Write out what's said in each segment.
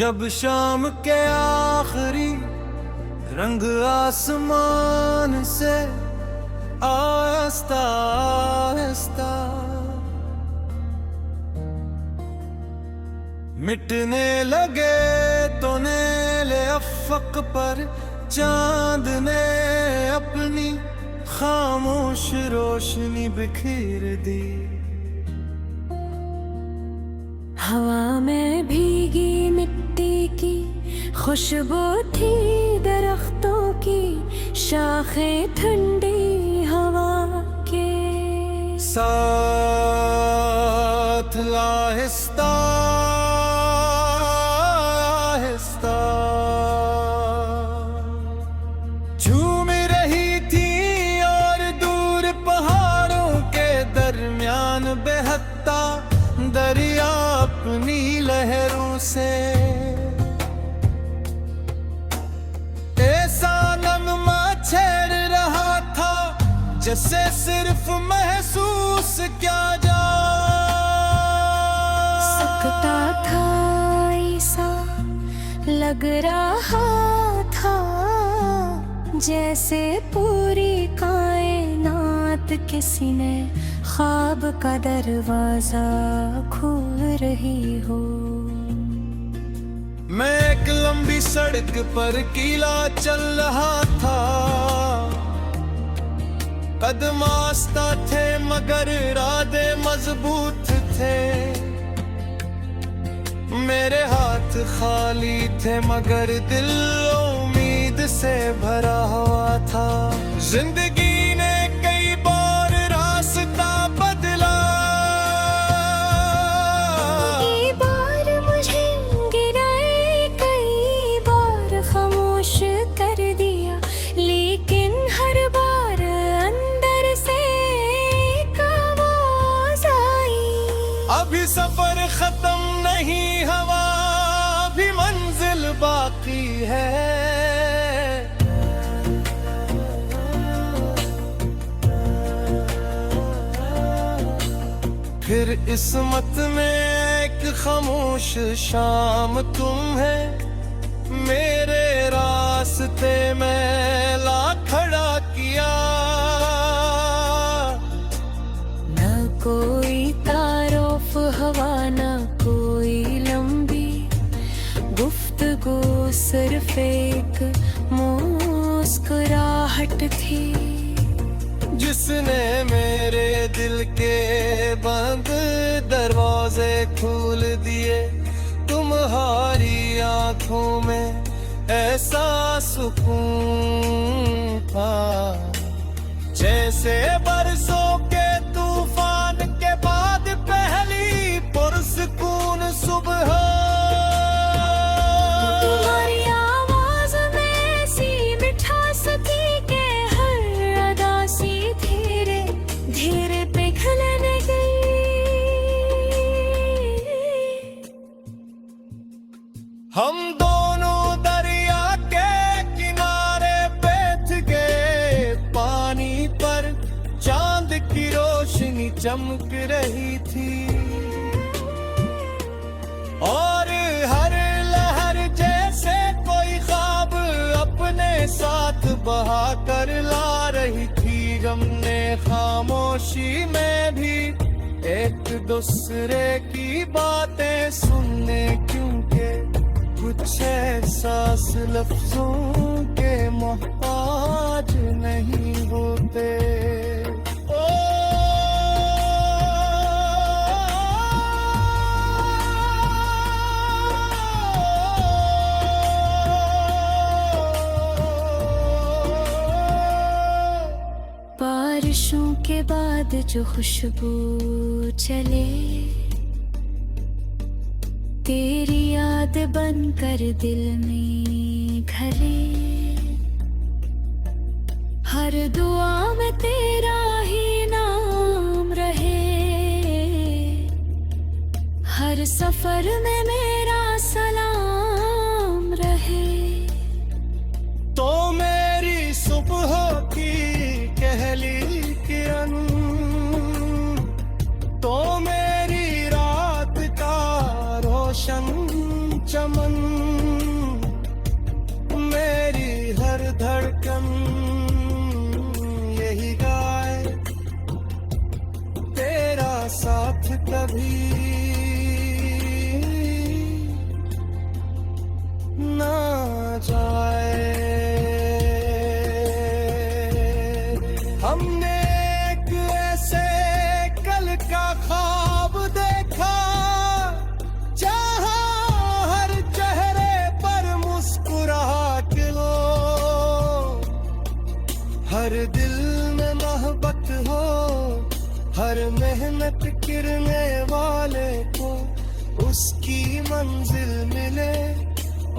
जब शाम के आखिरी रंग आसमान से आहिस्ता आहिस्ता मिटने लगे तो नेले अफक पर चांद ने अपनी खामोश रोशनी बिखेर दी। हवा में भीगी मिट्टी की खुशबू थी, दरख्तों की शाखें ठंडी हवा के साथ आहिस्ता आहिस्ता झूम रही थी और दूर पहाड़ों के दरमियान बहता दरिया अपनी लहरों से ऐसा नगमा छेड़ रहा था जैसे सिर्फ महसूस क्या जा सकता था, ऐसा लग रहा था जैसे पूरी कायनात किसी ने ख्वाब का दरवाजा खोल रही हो। मैं एक लंबी सड़क पर कीला चल रहा था, कदम आस्ता थे मगर इरादे मजबूत थे। मेरे हाथ खाली थे मगर दिल उम्मीद से भरा हुआ था। जिंदगी ने कई बार रास्ता बदला, कई बार मुझे गिराए, कई बार खामोश कर दिया, लेकिन हर बार अंदर से एक आवाज आई। अभी सफर खत्म नहीं, हवा अभी मंजिल बाकी है। फिर इस्मत में एक खामोश शाम तुम है, मेरे रास्ते में ला खड़ा किया। न कोई तारुफ हवा, न कोई लंबी गुफ्तगू, सिर्फ एक मुस्कुराहट थी जिसने मेरे दिल के बंद दरवाजे खोल दिए। तुम्हारी आंखों में ऐसा सुकून था जैसे बरसों के तूफान के बाद पहली पुरसकून सुबह। तुम्हारी आवाज में ऐसी मिठास थी कि हर अदा सी धीरे धीरे पिघलने गई। हम दोनों दरिया के किनारे बैठ गए, पानी पर चांद की रोशनी चमक रही थी और हर लहर जैसे कोई ख्वाब अपने साथ बहा कर ला रही थी। हमने खामोशी में भी एक दूसरे की बातें सुनने, क्योंकि कुछ एहसास लफ्जों के मोहताज नहीं होते। बारिशों के बाद जो खुशबू चले, तेरी याद बनकर दिल में घरे। हर दुआ में तेरा ही नाम रहे, हर सफर में मेरा सलाम रहे। तो मेरी सुबह की कहली किरण, तो मेरी रात का रोशन चमन, हर मेहनत गिरने वाले को उसकी मंजिल मिले,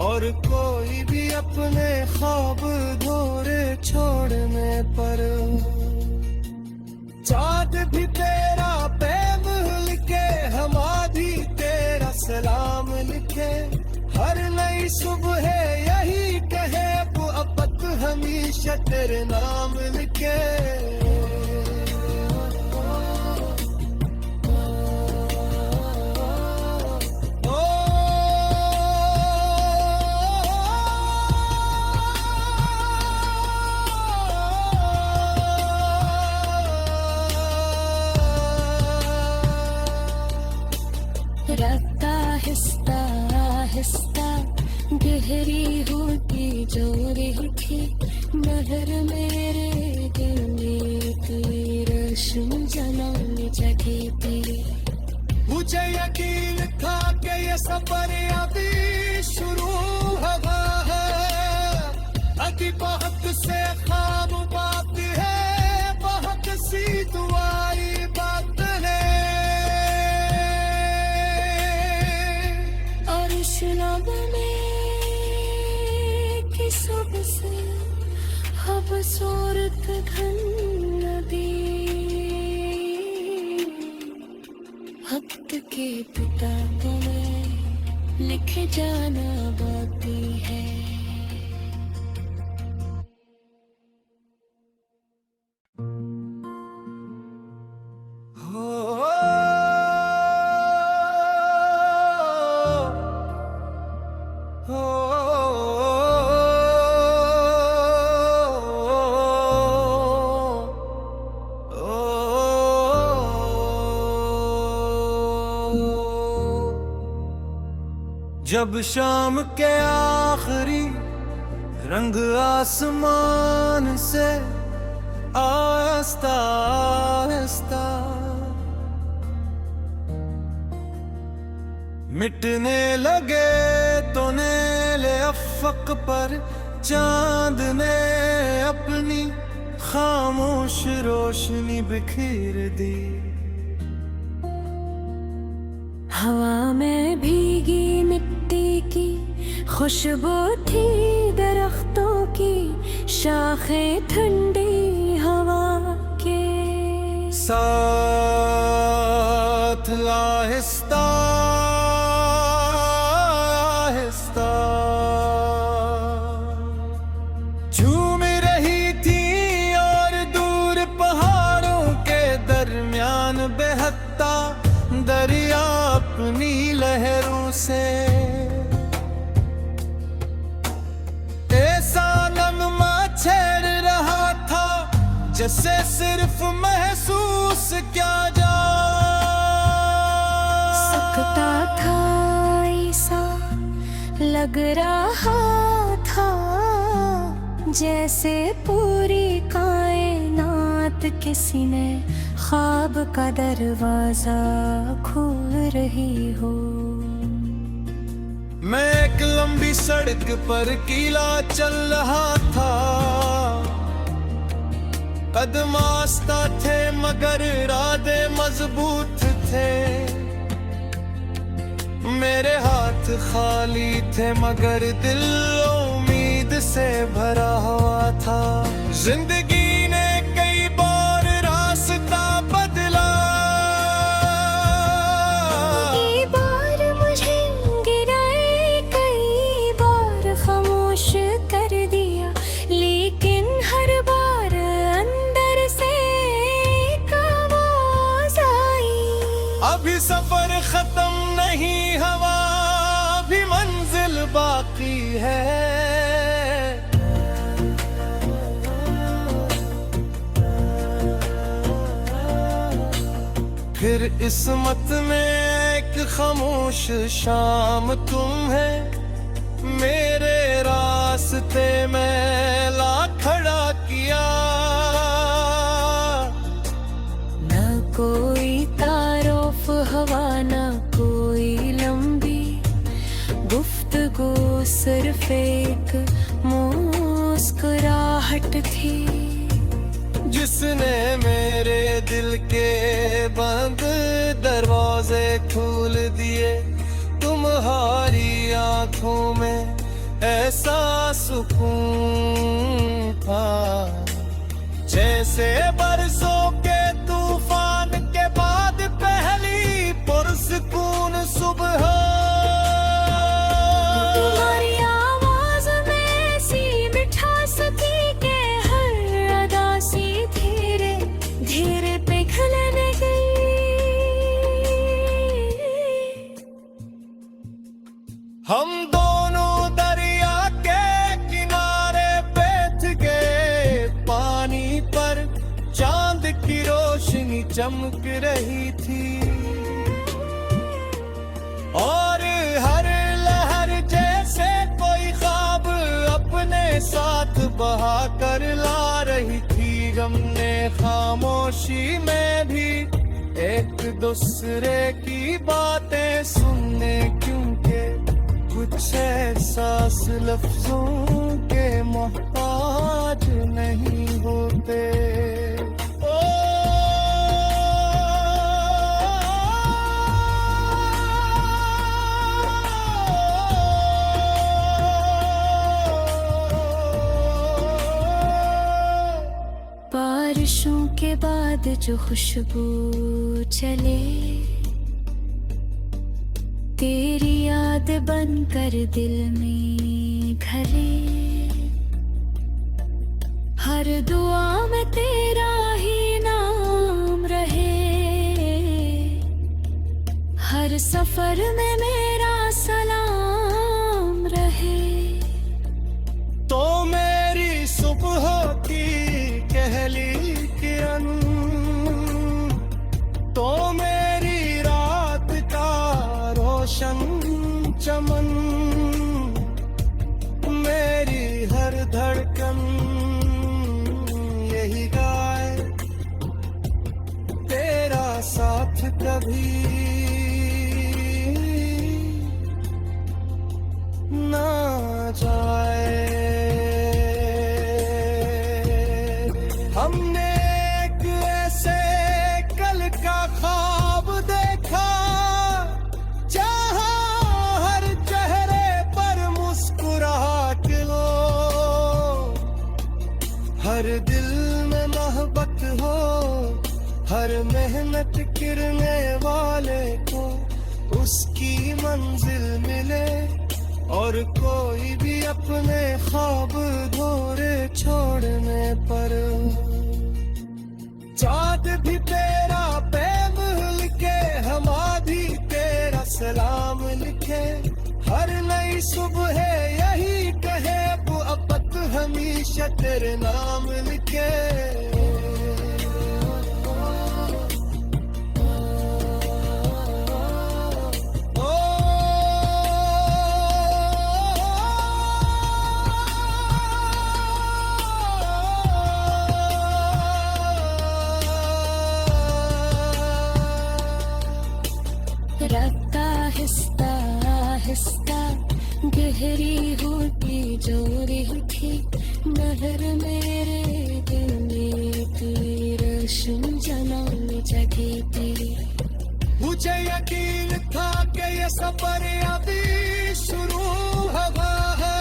और कोई भी अपने ख्वाब धोरे छोड़ने पर चाँद भी तेरा पैम लिखे, हमारी तेरा सलाम लिखे। हर नई सुबह यही कहे वो अपत हमेशा तेरे नाम लिखे। रात आहिस्ता आहिस्ता गहरी होती जो रही थी, नहर मेरे दिल में तेरी रस्म जलाने जगी थी। मुझे यकीन था कि ये सफर अभी शुरू हुआ है, अभी बहुत से ख्वाब बात है, बहुत सी दुआई बात है। शराब में कि सबसे खूबसूरत घन नदी, वक्त के किताबों में लिखे जाना बाकी है। जब शाम के आखिरी रंग आसमान से आहिस्ता आहिस्ता मिटने लगे तो नेले अफक पर चांद ने अपनी खामोश रोशनी बिखेर दी। हवा में भीगी मिट्टी की खुशबू थी, दरख्तों की शाखें ठंडी हवा के साथ आहिस्ता आहिस्ता झूम रही थी, और दूर पहाड़ों के दरमियान बहता दरिया अपनी लहरों से ऐसा नगमा छेड़ रहा था जैसे सिर्फ महसूस क्या जा सकता था। ऐसा लग रहा था जैसे पूरी कायनात किसी ने ख्वाब का दरवाजा खोल रही हो। मैं एक लंबी सड़क पर कीला चल रहा था, कदम आस्ता थे मगर इरादे मजबूत थे। मेरे हाथ खाली थे मगर दिल उम्मीद से भरा हुआ था। जिंदगी ने कई बार रास्ता बदला, कई बार मुझे गिराए, कई बार खामोश कर दिया, लेकिन हर बार अंदर से एक आवाज आई। अभी सफर खत्म नहीं, हवा अभी मंजिल बाकी है। फिर किस्मत में एक खामोश शाम तुम है, मेरे रास्ते में ला खड़ा किया। न कोई तारुफ हवा, न कोई लंबी गुफ्तगू, सिर्फ एक मुस्कुराहट थी जिसने मेरे दिल के दरवाजे खोल दिए तुम्हारी आंखों में ऐसा सुकून था जैसे बरसों के तूफान के बाद पहली पुरसकून सुबह। तुम्हारी आवाज में ऐसी मिठास थी के हर अदा सी धीरे धीरे पिघलने गई। हम दोनों दरिया के किनारे बैठ गए, पानी पर चांद की रोशनी चमक रही थी और हर लहर जैसे कोई ख्वाब अपने साथ बहा कर ला रही थी। हमने खामोशी में भी एक दूसरे की बातें सुनने, क्योंकि कुछ एहसास लफ्जों के मोहताज नहीं होते। बारिशों के बाद जो खुशबू चले, तेरी याद बनकर दिल में घरे। हर दुआ में तेरा ही नाम रहे, हर सफर में मेरा सलाम रहे। तो मेरी सुबह की कहली किरण, तो मेरी रात का रोशन चमन, मेरी हर धड़कन यही गाए तेरा साथ कभी ना जाए। हमने एक ऐसे कल का ख्वाब देखा जहां हर चेहरे पर मुस्कुराहट हो, हर दिल में मोहब्बत हो, हर मेहनत करने वाले को उसकी मंजिल मिले और कोई भी अपने ख्वाब धोरे छोड़ने पर। चाँद भी तेरा प्रेम लिखे, हमारी तेरा सलाम लिखे, हर नई सुबह यही कहे वो अपत हमेशा तेरे नाम लिखे। रफ्ता हिस्सा हिस्सा गहरी होती जो रही थी नहर मेरे दिल में, तेरी रोशन जन्म जगी तेरी। मुझे यकीन था कि ये सफर अभी शुरू हुआ है,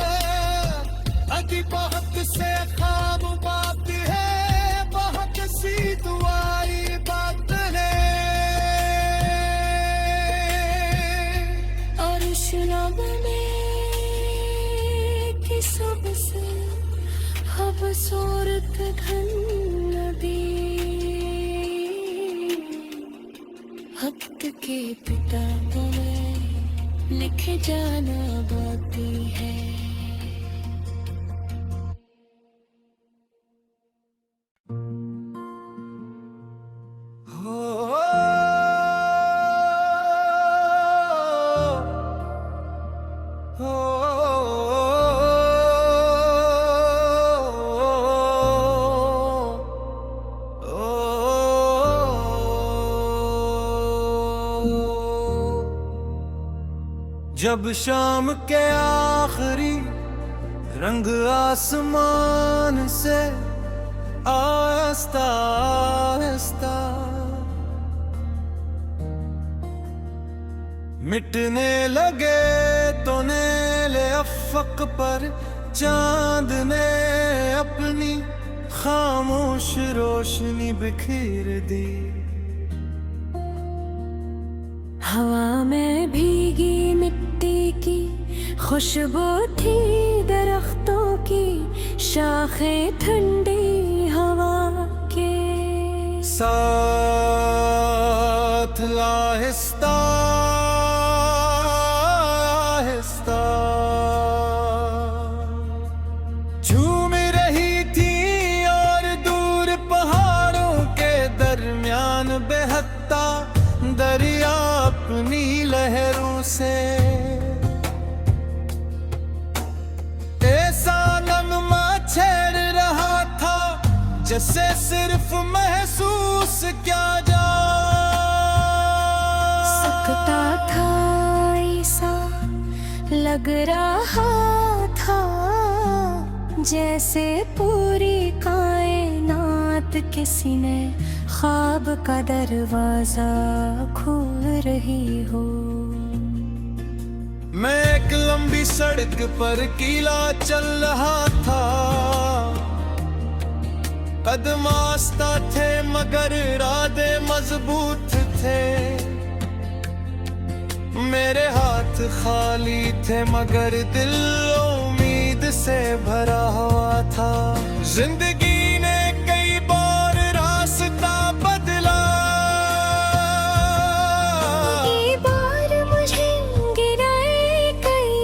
अभी बहुत से ख्वाब बात है, बहुत सी दुआई बात है। और शराब में कि सबसे खूबसूरत घन नदी, वक्त के किताबों में लिखे जाना बाकी है। जब शाम के आखिरी रंग आसमान से आहिस्ता आहिस्ता मिटने लगे तो नेले अफक पर चांद ने अपनी खामोश रोशनी बिखेर दी। हवा में भीगी मिट्टी की खुशबू थी, दरख्तों की शाखें ठंडी हवा के साथ आहिस्ता आहिस्ता झूम रही थी और दूर पहाड़ों के दरमियान बहता दरिया अपनी लहरों से ऐसा नगमा छेड़ रहा था जैसे सिर्फ महसूस क्या जा सकता था, ऐसा लग रहा था जैसे पूरी कायनात किसी ने ख्वाब का दरवाजा खोल रही हो। मैं एक लंबी सड़क पर कीला चल रहा था, कदम आस्ता थे मगर इरादे मजबूत थे। मेरे हाथ खाली थे मगर दिल उम्मीद से भरा हुआ था। जिंदगी ने कई बार रास्ता बदला, कई बार मुझे गिराए, कई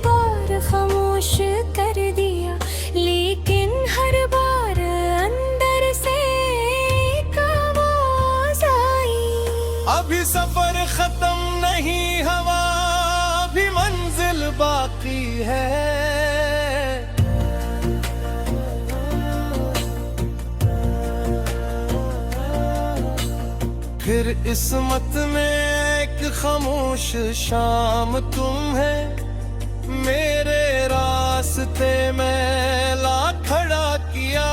बार खामोश कर दिया, लेकिन हर बार अंदर से एक आवाज आई। अभी सफर खत्म नहीं, हवा भी मंजिल बाकी है। फिर इसमत में एक खामोश शाम तुम है, मेरे रास्ते में ला खड़ा किया।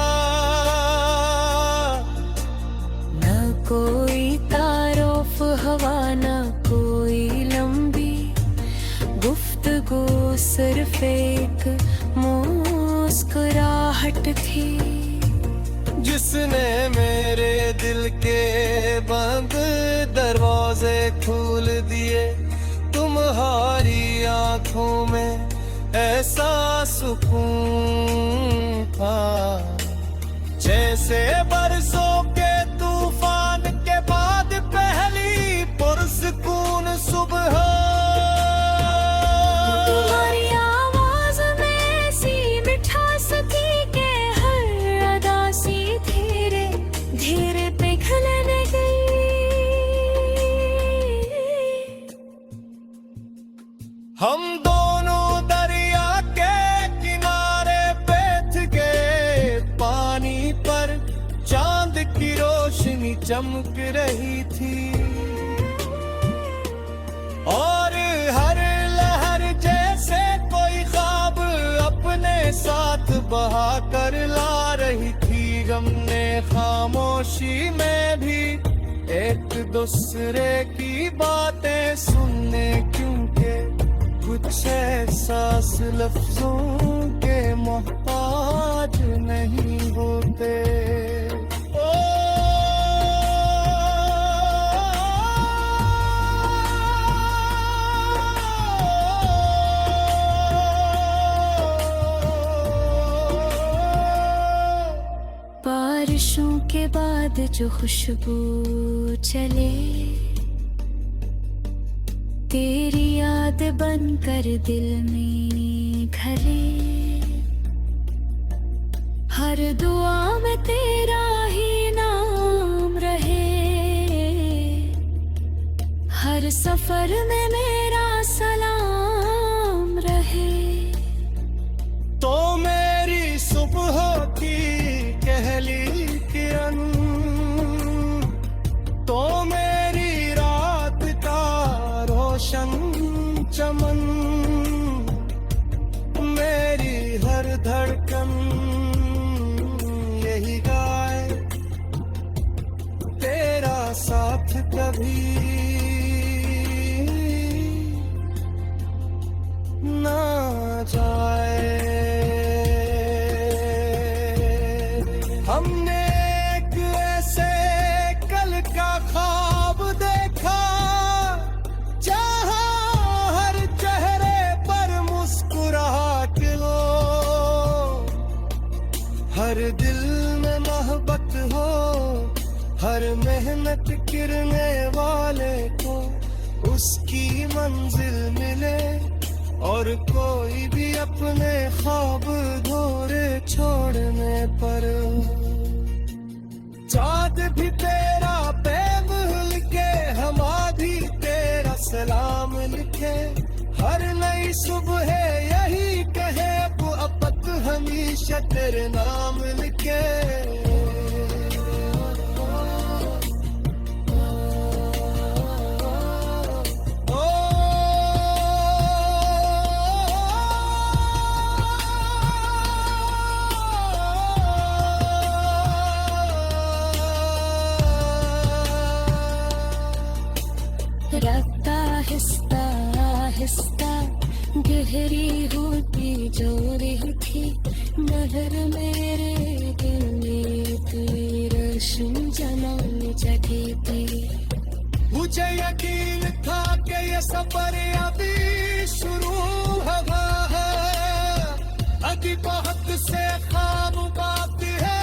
न कोई तारुफ हवा, न कोई लंबी गुफ्तगू, सिर्फ एक मुस्कुराहट थी जिसने मेरे दिल के बंद दरवाजे खोल दिए। तुम्हारी आंखों में ऐसा सुकून था जैसे बरसों के तूफान के बाद पहली पुरसकून सुबह। तुम्हारी आवाज में ऐसी मिठास थी कि हर अदा सी धीरे धीरे पिघलने गई। हम दोनों दरिया के किनारे बैठ गए, पानी पर चांद की रोशनी चमक रही थी और हर लहर जैसे कोई ख्वाब अपने साथ बहा कर ला रही थी। हमने खामोशी में भी एक दूसरे की बातें सुनने, क्योंकि कुछ एहसास लफ्जों के मोहताज नहीं होते। ओ बारिशों के बाद जो खुशबू चले, तेरी याद बनकर दिल में घरे। हर दुआ में तेरा ही नाम रहे, हर सफर में मेरा सलाम रहे। तो मेरी सुबह की कहली किरण, तो मेरी रात का रोशन चमन, मेरी हर धड़कन यही गाए तेरा साथ कभी ना जाए। हमने एक ऐसे कल का ख्वाब देखा जहां हर चेहरे पर मुस्कुराहट हो, हर दिल में मोहब्बत हो, हर मेहनत गिरने वाले को उसकी मंजिल मिले, और कोई भी अपने ख्वाब धोरे छोड़ने पर। चाँद भी तेरा पैम लिखे, हमारी तेरा सलाम लिखे, हर नई सुबह यही कहे वो अपत हमेशा तेरे नाम लिखे। रफ्ता आहिस्ता आहिस्ता गहरी होती जो रही थी नहर मेरे दिल में, तेरी रोशन जमाने जगी थी। मुझे यकीन था कि ये सफर अभी शुरू हुआ है, अभी बहुत से ख्वाब बाकी है,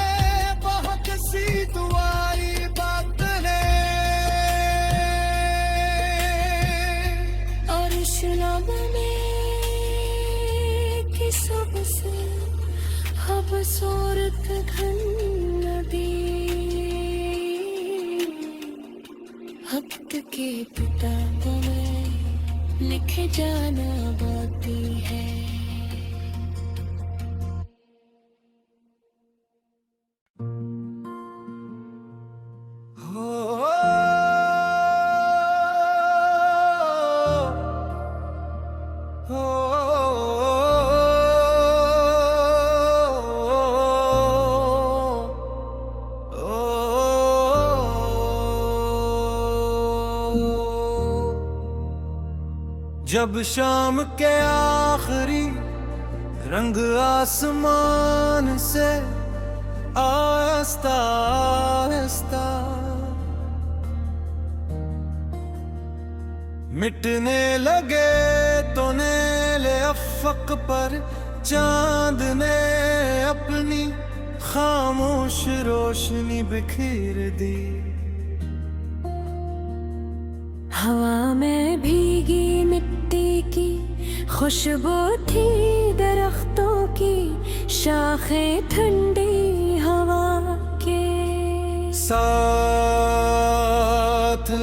बहुत सी दुआई बात है। और शलब में कि सबसे खूबसूरत घन नदी वक्त के किताबों में लिखे जाना बाकी है। जब शाम के आखिरी रंग आसमान से आहिस्ता आहिस्ता मिटने लगे तो नेले अफक पर चांद ने अपनी खामोश रोशनी बिखेर दी। हवा में भीगी मिट्टी की खुशबू थी, दरख्तों की शाखें ठंडी हवा के साथ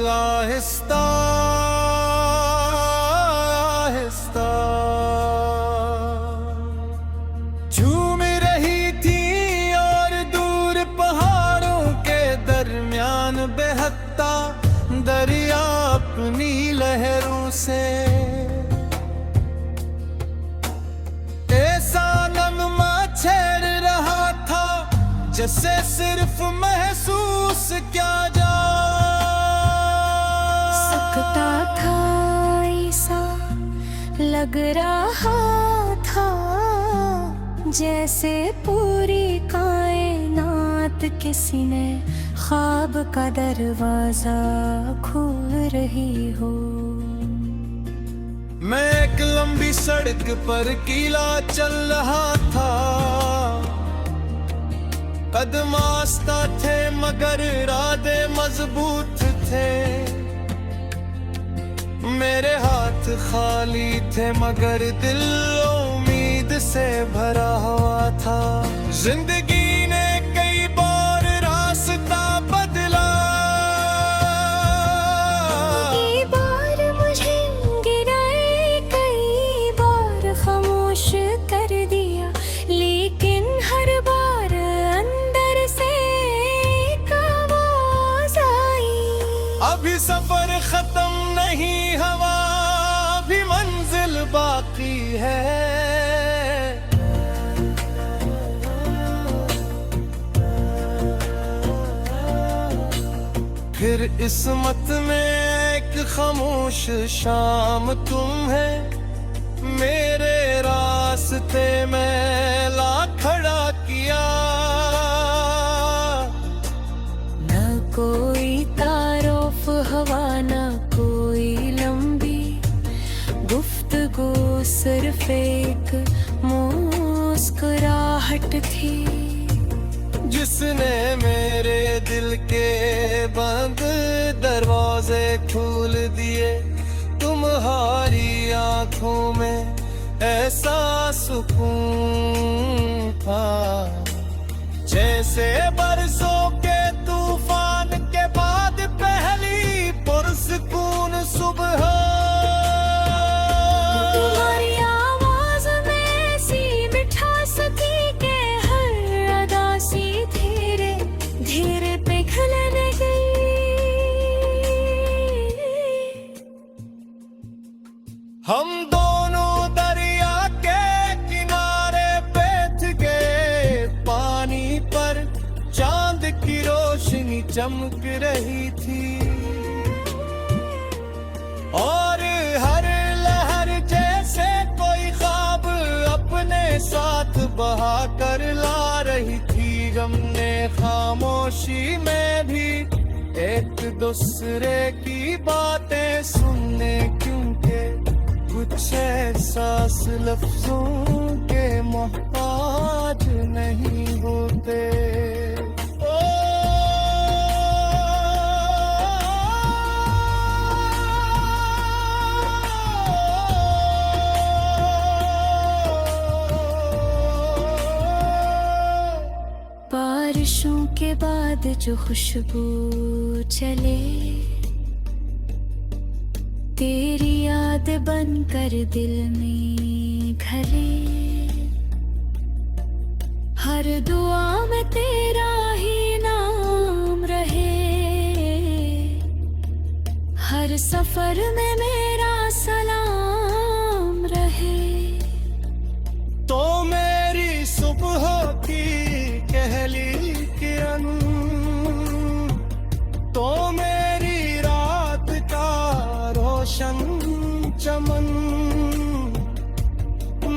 आहिस्ता आहिस्ता झूम रही थी, और दूर पहाड़ों के दरमियान बहता दरिया अपनी लहरों से ऐसा नगमा छेड़ रहा था जैसे सिर्फ महसूस क्या जा सकता था, ऐसा लग रहा था जैसे पूरी कायनात किसी ने ख्वाब का दरवाजा खोल रही हो। मैं एक लंबी सड़क पर कीला चल रहा था, कदम आस्ता थे मगर इरादे मजबूत थे, मेरे हाथ खाली थे मगर दिल उम्मीद से भरा हुआ था। जिंदगी ने कई बार रास्ता बदला, कई बार मुझे गिराए, कई बार खामोश कर दिया, लेकिन हर बार अंदर से एक आवाज आई, अभी सफर खत्म नहीं, हवा अभी मंजिल बाकी है। फिर किस्मत में एक खामोश शाम तुम है, मेरे रास्ते में ला खड़ा किया। न कोई तारुफ हवा, न कोई लंबी गुफ्तगू, सिर्फ एक मुस्कुराहट थी जिसने मेरे दिल के बंद दरवाजे खोल दिए। तुम्हारी आंखों में ऐसा सुकून था जैसे बरसों के तूफान के बाद पहली पुरसकून सुबह। तुम्हारी आवाज में ऐसी मिठास थी कि हर अदा सी धीरे धीरे पिघलने गई। हम दोनों दरिया के किनारे बैठ गए, पानी पर चांद की रोशनी चमक रही थी और हर लहर जैसे कोई ख्वाब अपने साथ बहा कर ला रही थी। हमने खामोशी में भी एक दूसरे की बातें सुनने, क्योंकि कुछ एहसास लफ्जों के मोहताज नहीं होते। ओ बारिशों के बाद जो खुशबू चले, तेरी याद बनकर दिल में घरे। हर दुआ में तेरा ही नाम रहे, हर सफर में मेरा सलाम रहे। तो मेरी सुबह की कहली किरण, तो मेरी रात का रोशन चमन,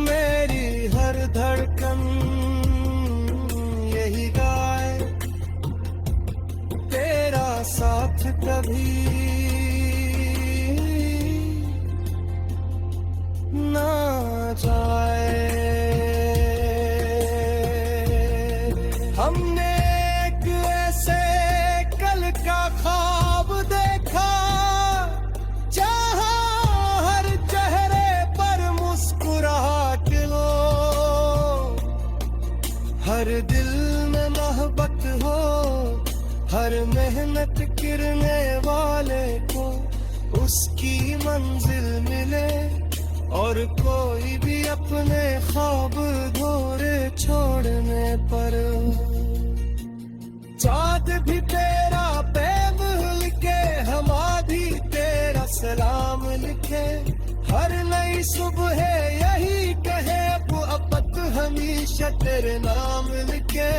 मेरी हर धड़कन यही गाए तेरा साथ कभी ना जाए। हमने एक ऐसे कल का ख्वाब देखा जहां हर चेहरे पर मुस्कुराहट हो, हर दिल में मोहब्बत हो, हर मेहनत करने वाले को उसकी मंजिल मिले और कोई भी अपने ख्वाब अधूरे छोड़ने पर। चाँद भी तेरा पैम लिखे, हवा भी तेरा सलाम लिखे, हर नई सुबह यही कहे वो अपत हमेशा तेरे नाम लिखे।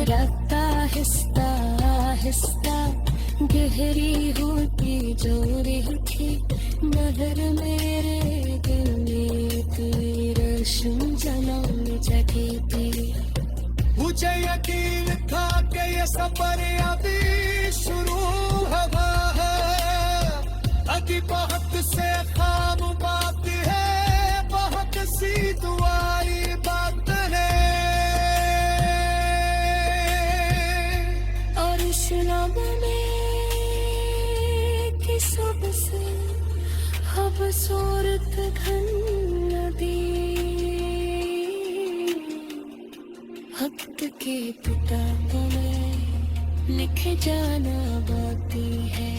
रखता हिस्सा हिस्सा गहरी होती जो थी नजर मेरे दिल में तेरी रस्म जन्म जगी थी। मुझे यकीन था कि ये सफर अभी शुरू हुआ है, अभी बहुत से ख्वाब बाकी है, बहुत सी दुआई बात है। और इस लब में कि सबसे खूबसूरत घन नदी वक्त के किताबों में लिखे जाना बाकी है।